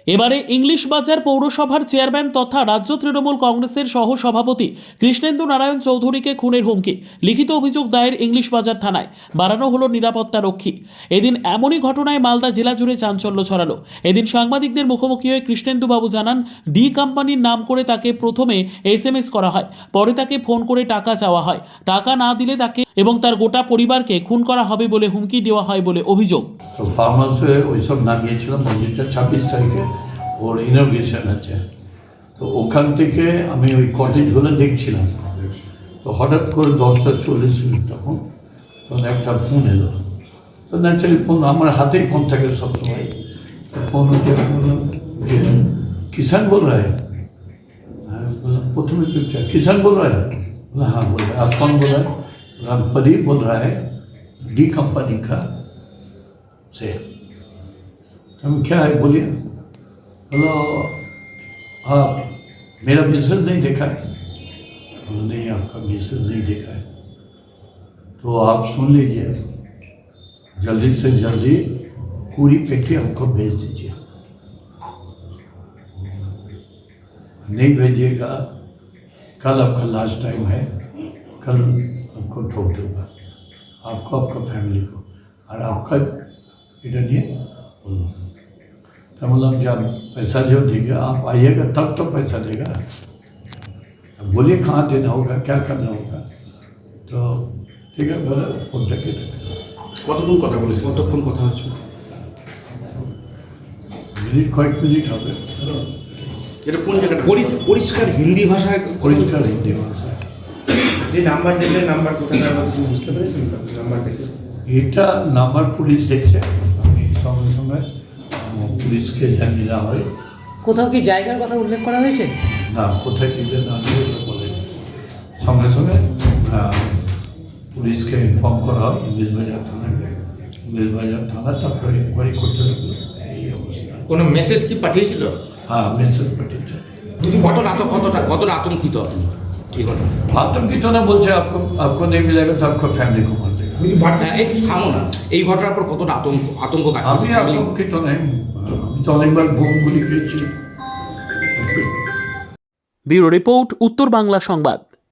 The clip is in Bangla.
এবারে ইংলিশ বাজার পৌরসভার চেয়ারম্যান তথা রাজ্য তৃণমূল কংগ্রেসের সহ সভাপতি কৃষ্ণেন্দু নারায়ণ চৌধুরীকে খুনের হুমকি, লিখিত অভিযোগ দায়ের ইংলিশ বাজার থানায়, বাড়ানো হলো নিরাপত্তা রক্ষী। এদিন এমনই ঘটনায় মালদা জেলা জুড়ে চাঞ্চল্য ছড়ালো। এদিন সাংবাদিকদের মুখোমুখি হয়ে কৃষ্ণেন্দুবাবু জানান, ডি কোম্পানির নাম করে তাকে প্রথমে SMS করা হয়, পরে তাকে ফোন করে টাকা চাওয়া হয়, টাকা না দিলে তাকে এবং তার গোটা পরিবারকে খুন করা হবে বলে হুমকি দেওয়া হয় বলে অভিযোগ। তো ফার্ম হাউসে ওই সব নামিয়েছিলাম মন্দিরটা 26 তারিখে ওর ইনোগ্রেশন আছে। তো ওখান থেকে আমি ওই কটেজগুলো দেখছিলাম। তো হঠাৎ করে 10:40 তখন একটা ফোন এলো। তো ন্যাচারালি ফোন আমার হাতেই ফোন থাকে সবসময়। তো ফোন উঠে বললাম যে किसान बोल रहा है। बोला प्रथम चुपचाप किसान बोल रहा है। बोला हाँ बोल रहा है। आप कौन बोल रहा है? बोला प्रदीप बोल रहा है डी कंपनी का से। हम क्या है बोलिए। बोलो आप मेरा मैसेज नहीं देखा है? बोला नहीं आपका मैसेज नहीं देखा है तो आप सुन लीजिए, जल्दी से जल्दी पूरी पेटी हमको भेज दीजिए, नहीं भेजिएगा कल आपका लास्ट टाइम है, कल आपको ठोक दूंगा, आपको आपका फैमिली को और आपका इधर नहीं बोलो। तो मतलब जब पैसा जो देगा आप आइएगा तब तो पैसा देगा। अब बोलिए कहाँ देना होगा, क्या करना होगा। तो ठीक है बोले फोन करके কতক্ষণ কথা বলেছে? কতক্ষণ কথা হচ্ছে? মিনিট কয়েক মিনিট হবে। এটা কোন জায়গাটা? পরিষ্কার হিন্দি ভাষায় পরিষ্কার হিন্দি ভাষা। যে নাম্বার দেখলে নাম্বার কোথাকার কিছু বুঝতে পেরেছেন? নাম্বার দেখে এটা নাম্বার পুলিশ দেখছে, আমি সঙ্গে সঙ্গে পুলিশকে জানিয়ে দেওয়া হয়। কোথাও কি জায়গার কথা উল্লেখ করা হয়েছে? না, কোথায় দিবে না দিবে ওটা বলে সঙ্গে সঙ্গে পুলিশকে ইনফর্ম করা হয়, ইংলিশ বাজার থানাকে। ইংলিশ বাজার থানা তারপরে ইনকোয়ারি করতে লাগলো। এই অবস্থা। কোনো মেসেজ কি পাঠিয়েছিল? হ্যাঁ, মেসেজ পাঠিয়েছে। কতটা আতঙ্কিত আপনি এই ঘটনা? आतंकित ना बोलছে आपको नहीं मिलेगा तो आपको फैमिली को मार देगा। থামো না, এই ঘটনার পর কতটা আতঙ্ক কাজ আমি আতঙ্কিত নই, আমি তো অনেকবার বোমগুলি খেয়েছি। ব্যুরো রিপোর্ট, উত্তর বাংলা সংবাদ।